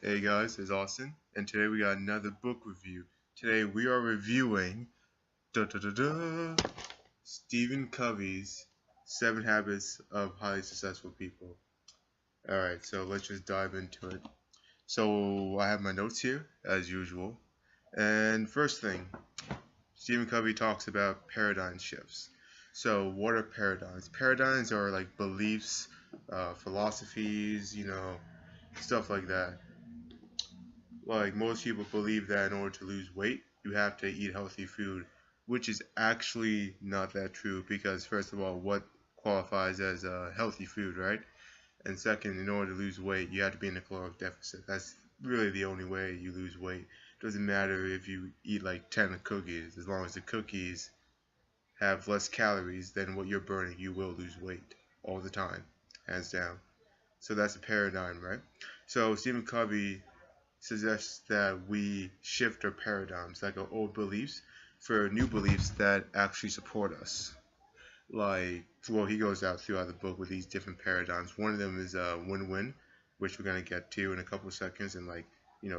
Hey guys, it's Austin, and today we got another book review. Today we are reviewing da, da, da, da, Stephen Covey's 7 Habits of Highly Successful People. Alright, so let's just dive into it. So I have my notes here, as usual. And first thing, Stephen Covey talks about paradigm shifts. So what are paradigms? Paradigms are like beliefs, philosophies, stuff like that. Like most people believe that in order to lose weight, you have to eat healthy food, which is actually not that true because first of all, what qualifies as a healthy food, right? And second, in order to lose weight, you have to be in a caloric deficit. That's really the only way you lose weight. It doesn't matter if you eat like 10 cookies, as long as the cookies have less calories than what you're burning, you will lose weight all the time, hands down. So that's a paradigm, right? So Stephen Covey suggests that we shift our paradigms, like our old beliefs, for new beliefs that actually support us. Like, well, he goes out throughout the book with these different paradigms. One of them is win-win, which we're gonna get to in a couple of seconds, and like,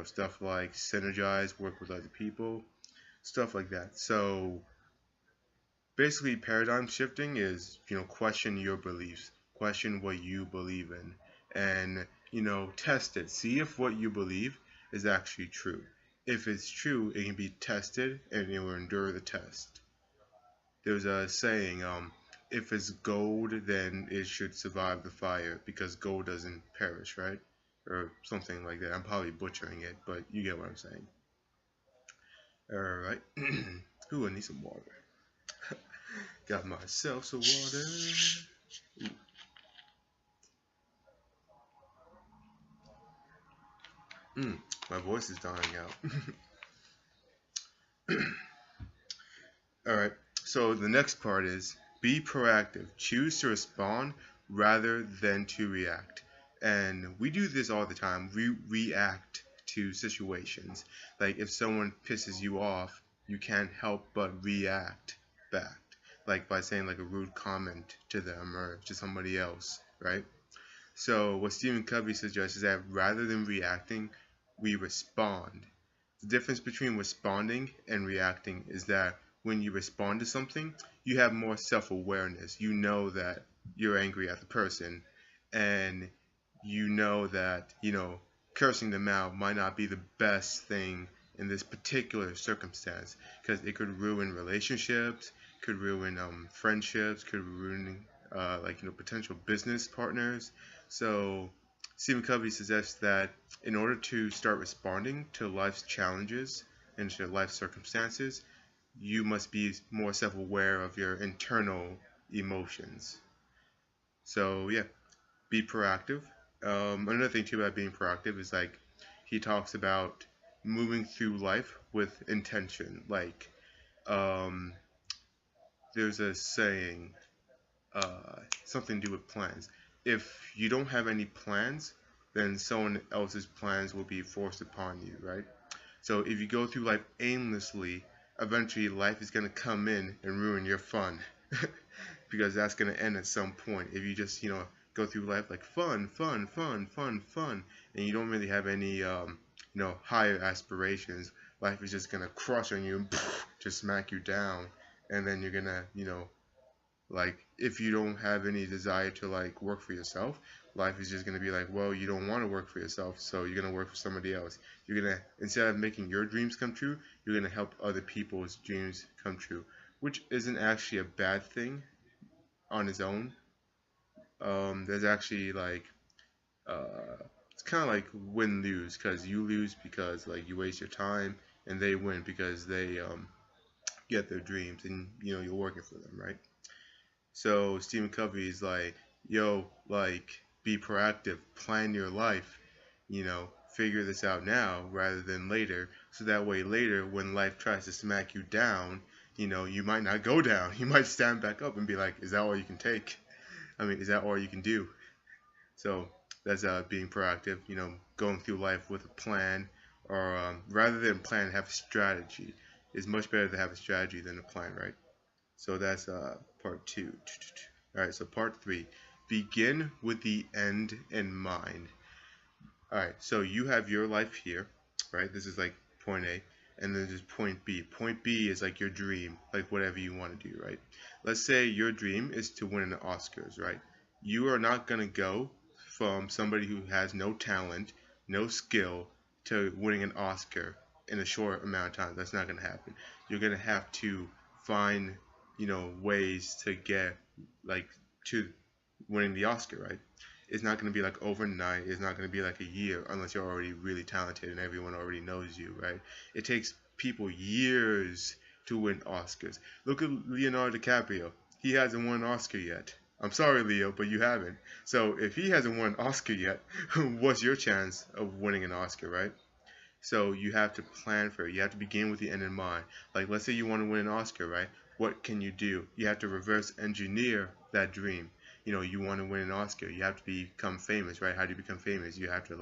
stuff like synergize, work with other people, stuff like that. So basically, paradigm shifting is, question your beliefs, question what you believe in, and test it, see if what you believe is actually true. If it's true, it can be tested and it will endure the test. There's a saying, if it's gold, then it should survive the fire because gold doesn't perish, right? Or something like that. I'm probably butchering it, but you get what I'm saying. Alright. Ooh, I need some water. Got myself some water. My voice is dying out. Alright, so the next part is be proactive. Choose to respond rather than to react. And we do this all the time. We react to situations. Like if someone pisses you off, you can't help but react back. Like by saying like a rude comment to them or to somebody else, right? So what Stephen Covey suggests is that rather than reacting, we respond. The difference between responding and reacting is that when you respond to something, you have more self-awareness. You know that you're angry at the person, and you know that, cursing them out might not be the best thing in this particular circumstance because it could ruin relationships, could ruin friendships, could ruin potential business partners. So Stephen Covey suggests that in order to start responding to life's challenges and to life circumstances, you must be more self-aware of your internal emotions. So yeah, be proactive. Another thing too about being proactive is like he talks about moving through life with intention. Like um, there's a saying, something to do with plans. If you don't have any plans, then someone else's plans will be forced upon you, right? So if you go through life aimlessly, eventually life is going to come in and ruin your fun because that's going to end at some point. If you just, go through life like fun, fun, fun, fun, fun, and you don't really have any, higher aspirations, life is just going to crush on you and just smack you down. And then you're going to, like if you don't have any desire to like work for yourself, life is just going to be like, well, you don't want to work for yourself, so you're going to work for somebody else. You're going to, instead of making your dreams come true, you're going to help other people's dreams come true, which isn't actually a bad thing on its own. There's actually like it's kind of like win-lose because you lose because like you waste your time, and they win because they get their dreams, and you're working for them, right? So Stephen Covey is like, yo, like, be proactive, plan your life, figure this out now rather than later. So that way later, when life tries to smack you down, you might not go down. You might stand back up and be like, is that all you can take? I mean, is that all you can do? So that's being proactive, going through life with a plan, or rather than plan, have a strategy. It's much better to have a strategy than a plan, right? So that's part two. All right, so part three. Begin with the end in mind. All right, so you have your life here, right? This is like point A, and then there's point B. Point B is like your dream, like whatever you want to do, right? Let's say your dream is to win an Oscars, right? You are not gonna go from somebody who has no talent, no skill, to winning an Oscar in a short amount of time. That's not gonna happen. You're gonna have to find, ways to get like to winning the Oscar, right? It's not going to be like overnight. It's not going to be like a year unless you're already really talented and everyone already knows you, right? It takes people years to win Oscars. Look at Leonardo DiCaprio. He hasn't won an Oscar yet. I'm sorry, Leo, but you haven't. So if he hasn't won an Oscar yet, what's your chance of winning an Oscar, right? So you have to plan for it. You have to begin with the end in mind. Like, let's say you want to win an Oscar, right? What can you do? You have to reverse engineer that dream. You want to win an Oscar. You have to become famous, right? How do you become famous? You have to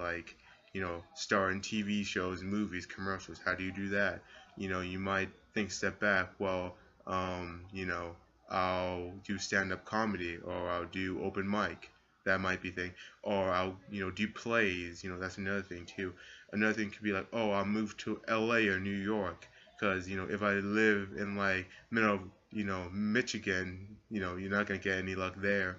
star in TV shows, movies, commercials. How do you do that? You might think step back. Well, I'll do stand-up comedy or I'll do open mic. That might be a thing. Or I'll, do plays. That's another thing too. Another thing could be like, oh, I'll move to LA or New York. Because, if I live in middle of, Michigan, you're not going to get any luck there,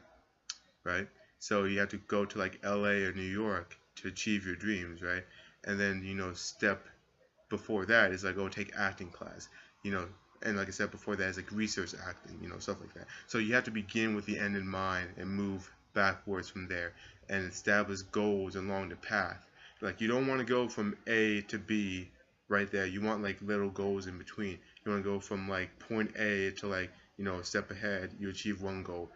right? So you have to go to like LA or New York to achieve your dreams, right? And then, step before that is like, oh, take acting class, and like I said before that is like research acting, stuff like that. So you have to begin with the end in mind and move backwards from there and establish goals along the path. Like you don't want to go from A to B right there. You want like little goals in between. You want to go from like point A to a step ahead. You achieve one goal,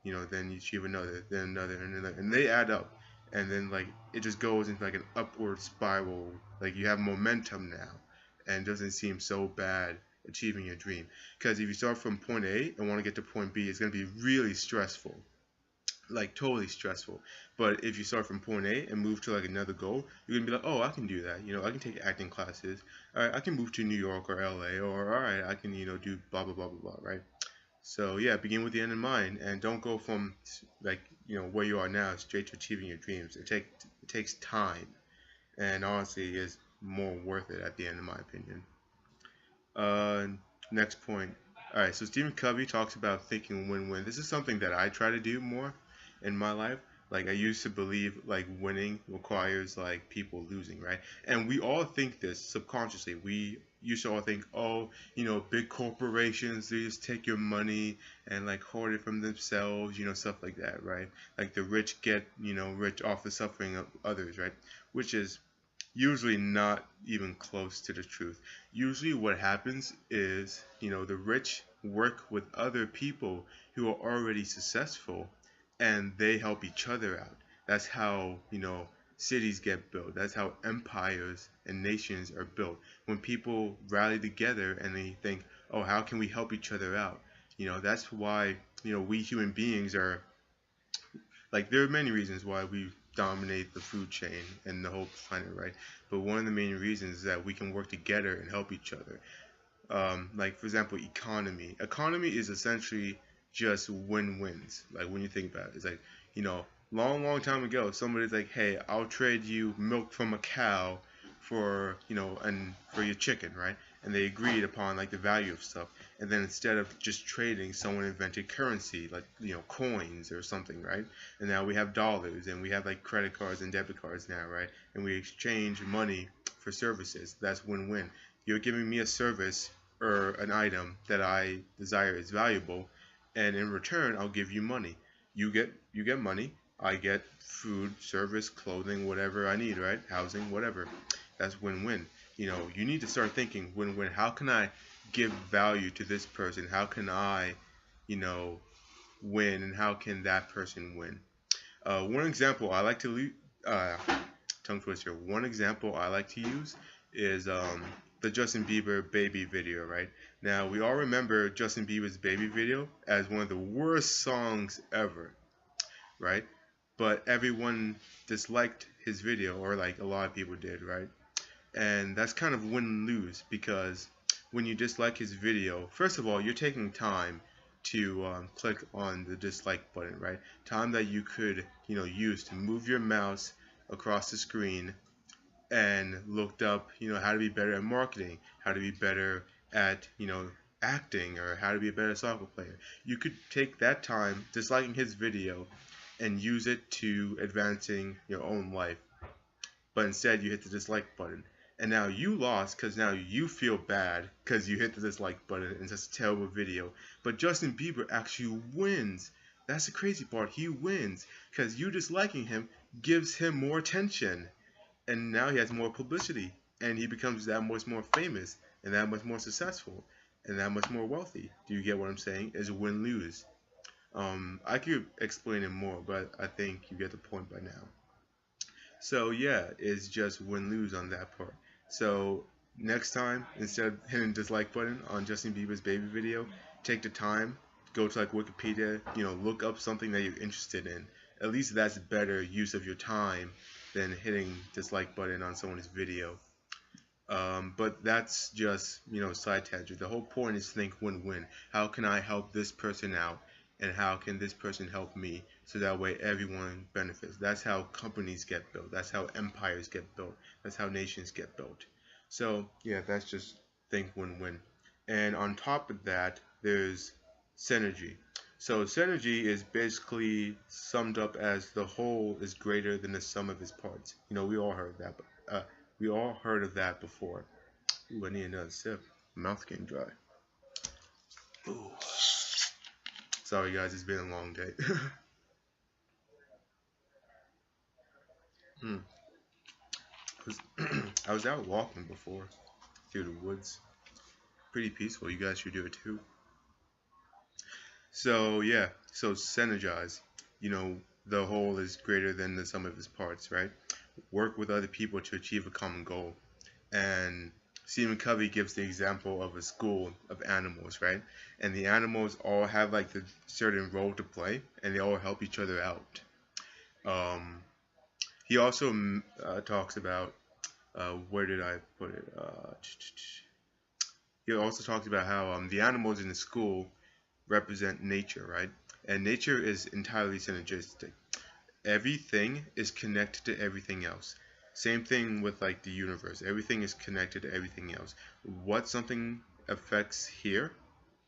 then you achieve another, then another, and another, and they add up. And then like it just goes into like an upward spiral. Like you have momentum now, and it doesn't seem so bad achieving your dream. Because if you start from point A and want to get to point B, it's going to be really stressful, like totally stressful. But if you start from point A and move to like another goal, you're gonna be like, oh, I can do that. I can take acting classes. All right, I can move to New York or LA, or all right, I can do blah blah blah blah blah, right? So yeah, begin with the end in mind, and don't go from where you are now straight to achieving your dreams. It takes time, and honestly, is more worth it at the end, in my opinion. Next point. All right, so Stephen Covey talks about thinking win-win. This is something that I try to do more in my life. Like I used to believe like winning requires like people losing, right? And we all think this subconsciously. We used to all think, oh, big corporations, they just take your money and like hoard it from themselves, stuff like that, right? Like the rich get, rich off the suffering of others, right? Which is usually not even close to the truth. Usually what happens is, the rich work with other people who are already successful and they help each other out. That's how, cities get built. That's how empires and nations are built. When people rally together and they think, oh, how can we help each other out? That's why, we human beings are, like, there are many reasons why we dominate the food chain and the whole planet, right? But one of the main reasons is that we can work together and help each other. Like, for example, economy. Economy is essentially just win-wins. Like, when you think about it, it's like, long time ago, somebody's like, hey, I'll trade you milk from a cow for, and for your chicken, right? And they agreed upon like the value of stuff. And then instead of just trading, someone invented currency, like, coins or something, right? And now we have dollars, and we have like credit cards and debit cards now, right? And we exchange money for services. That's win-win. You're giving me a service or an item that I desire is valuable, and in return, I'll give you money. You get money. I get food, service, clothing, whatever I need, right? Housing, whatever. That's win-win. You need to start thinking win-win. How can I give value to this person? How can I, win, and how can that person win? One example I like to tongue twister. One example I like to use is the Justin Bieber Baby video, right? Now, we all remember Justin Bieber's Baby video as one of the worst songs ever, right? But everyone disliked his video, or like a lot of people did, right? And that's kind of win-lose, because when you dislike his video, first of all, you're taking time to click on the dislike button, right? Time that you could, use to move your mouse across the screen and looked up, how to be better at marketing, how to be better at, acting, or how to be a better soccer player. You could take that time disliking his video and use it to advancing your own life. But instead you hit the dislike button. And now you lost because now you feel bad because you hit the dislike button and it's just a terrible video. But Justin Bieber actually wins. That's the crazy part. He wins because you disliking him gives him more attention. And now he has more publicity. And he becomes that much more famous and that much more successful and that much more wealthy. Do you get what I'm saying? It's a win-lose. I could explain it more, but I think you get the point by now. So yeah, it's just win-lose on that part. So next time, instead of hitting the dislike button on Justin Bieber's baby video, take the time, go to like Wikipedia, look up something that you're interested in. At least that's better use of your time than hitting dislike button on someone's video. But that's just, side tangent. The whole point is think win-win. How can I help this person out? And how can this person help me, so that way everyone benefits. That's how companies get built. That's how empires get built. That's how nations get built. So yeah, that's just think win-win. And on top of that, there's synergy. So synergy is basically summed up as the whole is greater than the sum of its parts. We all heard that. We all heard of that before. Ooh, I need another sip. Mouth getting dry. Ooh. Sorry guys, it's been a long day. I was out walking before through the woods. Pretty peaceful. You guys should do it too. So yeah, so synergize. The whole is greater than the sum of its parts, right? Work with other people to achieve a common goal. And Stephen Covey gives the example of a school of animals, right? And the animals all have like the certain role to play, and they all help each other out. He also talks about where did I put it? He also talks about how the animals in the school represent nature, right? And nature is entirely synergistic. Everything is connected to everything else. Same thing with like the universe. Everything is connected to everything else. What something affects here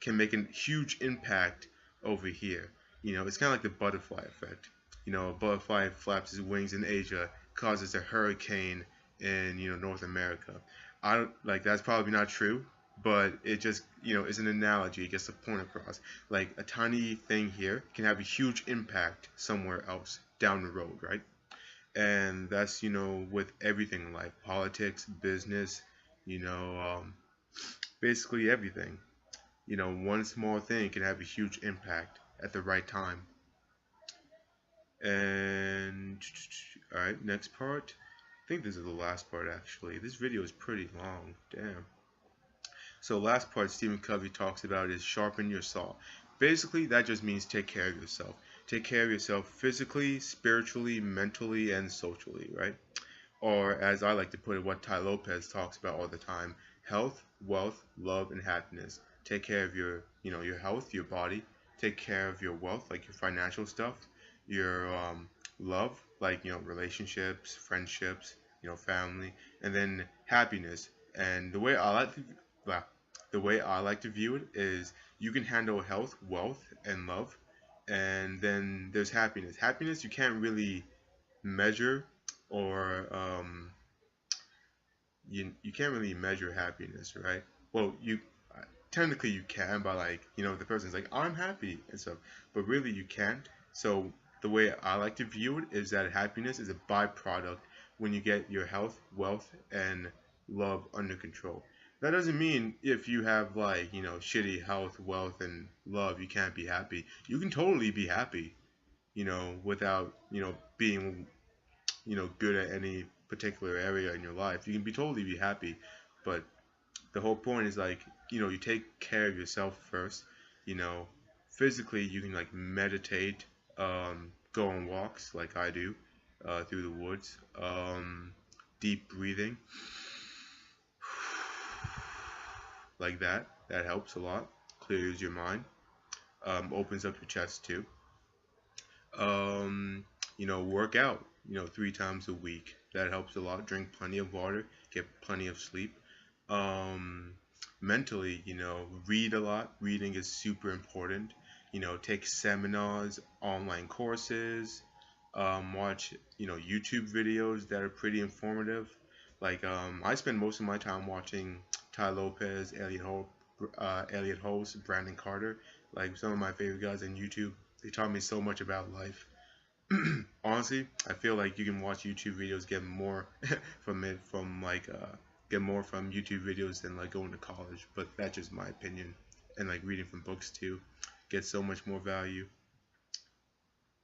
can make a huge impact over here. It's kind of like the butterfly effect. A butterfly flaps its wings in Asia, causes a hurricane in North America. I don't like that's probably not true, but it just is an analogy. It gets the point across. Like a tiny thing here can have a huge impact somewhere else down the road, right? And that's with everything in life, politics, business, basically everything. One small thing can have a huge impact at the right time. And all right, next part. I think this is the last part actually. This video is pretty long. Damn. So last part Stephen Covey talks about is sharpen your saw. Basically that just means take care of yourself. Take care of yourself physically, spiritually, mentally, and socially, right? Or as I like to put it, what Tai Lopez talks about all the time, health, wealth, love, and happiness. Take care of your health, your body. Take care of your wealth, like your financial stuff. Your love, like relationships, friendships, family, and then happiness. And the way I like to view it is you can handle health, wealth, and love, and then there's happiness. Happiness you can't really measure, or you can't really measure happiness, right? Well, you technically you can, by like the person's like I'm happy and stuff, but really you can't. So the way I like to view it is that happiness is a byproduct when you get your health, wealth, and love under control. That doesn't mean if you have like shitty health, wealth, and love, you can't be happy. You can totally be happy, without being good at any particular area in your life. You can totally be happy, but the whole point is like you take care of yourself first. Physically you can like meditate, go on walks like I do, through the woods, deep breathing, like that helps a lot, clears your mind, opens up your chest too. Work out, 3 times a week. That helps a lot. Drink plenty of water, get plenty of sleep. Um, Mentally, read a lot. Reading is super important. Take seminars, online courses, watch, YouTube videos that are pretty informative. Like, I spend most of my time watching Ty Lopez, Elliot Holst, Brandon Carter, like some of my favorite guys on YouTube. They taught me so much about life. Honestly, I feel like you can watch YouTube videos, get more get more from YouTube videos than like going to college. But that's just my opinion. And like reading from books too, get so much more value.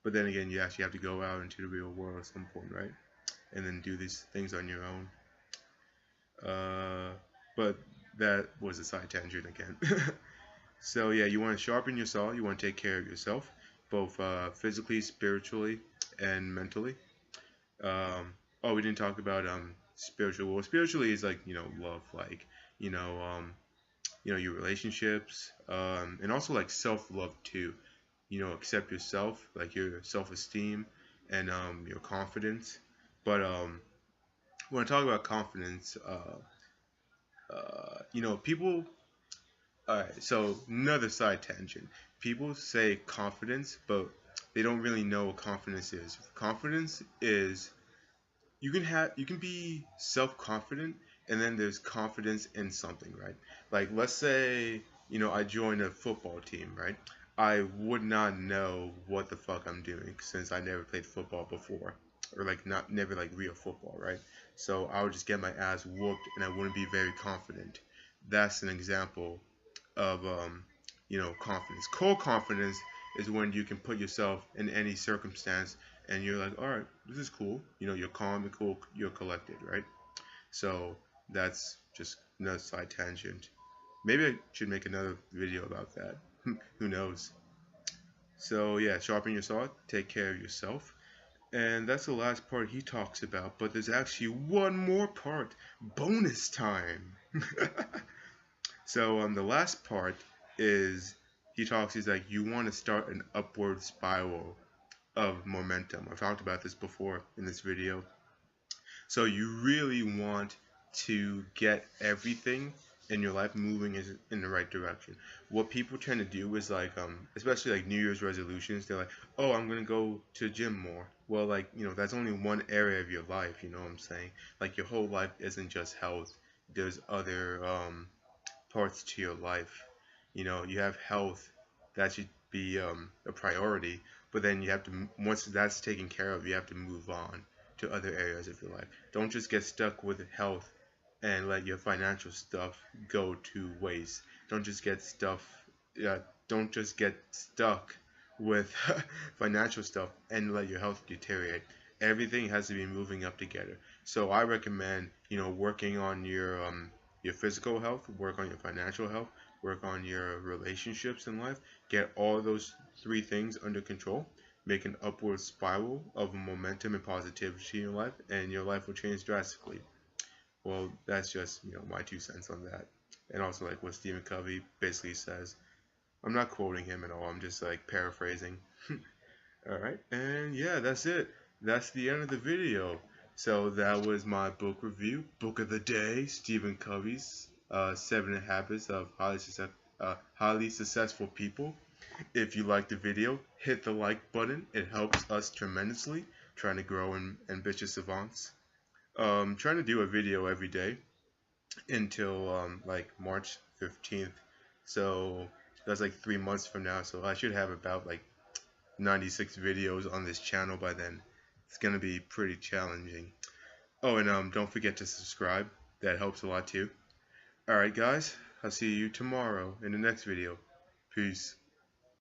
But then again, you actually have to go out into the real world at some point, right? And then do these things on your own. But that was a side tangent again. So yeah, you want to sharpen your saw. You want to take care of yourself, both physically, spiritually, and mentally. Oh, we didn't talk about spiritual. Well, spiritually is like love, like you know your relationships, and also like self love too. Accept yourself, like your self esteem and your confidence. But when I talk about confidence, people. Alright, so another side tangent. People say confidence, but they don't really know what confidence is. Confidence is you can be self-confident, and then there's confidence in something, right? Like let's say I joined a football team, right? I would not know what the fuck I'm doing since I never played football before, or like not never like real football, right? So I would just get my ass whooped and I wouldn't be very confident. That's an example of confidence. Core confidence is when you can put yourself in any circumstance and you're like, all right, this is cool. You're calm, you're cool, you're collected, right? So that's just another side tangent. Maybe I should make another video about that. Who knows? So yeah, sharpen your saw, take care of yourself. And that's the last part he talks about, but there's actually one more part. Bonus time. So the last part is he's like, you want to start an upward spiral of momentum. I've talked about this before in this video. So you really want to get everything in your life moving in the right direction. What people tend to do is like, especially like New Year's resolutions, they're like, oh, I'm gonna go to the gym more. Well, like, that's only one area of your life, you know what I'm saying? Like your whole life isn't just health. There's other parts to your life. You have health, that should be a priority, but then you have to, once that's taken care of, you have to move on to other areas of your life. Don't just get stuck with health and let your financial stuff go to waste. Don't just get don't just get stuck with financial stuff and let your health deteriorate. Everything has to be moving up together. So I recommend, working on your physical health, work on your financial health, work on your relationships in life, get all those 3 things under control, make an upward spiral of momentum and positivity in your life, and your life will change drastically. Well, that's just, my 2 cents on that. And also like what Stephen Covey basically says. I'm not quoting him at all, I'm just like paraphrasing. Alright, and yeah, that's it. That's the end of the video. So that was my book review, book of the day, Stephen Covey's 7 Habits of Highly Successful People. If you liked the video, hit the like button. It helps us tremendously, trying to grow in ambitious savants. Trying to do a video every day until like March 15th. So that's like 3 months from now. So I should have about like 96 videos on this channel by then. It's gonna be pretty challenging. Oh, and don't forget to subscribe. That helps a lot too. Alright guys, I'll see you tomorrow in the next video. Peace.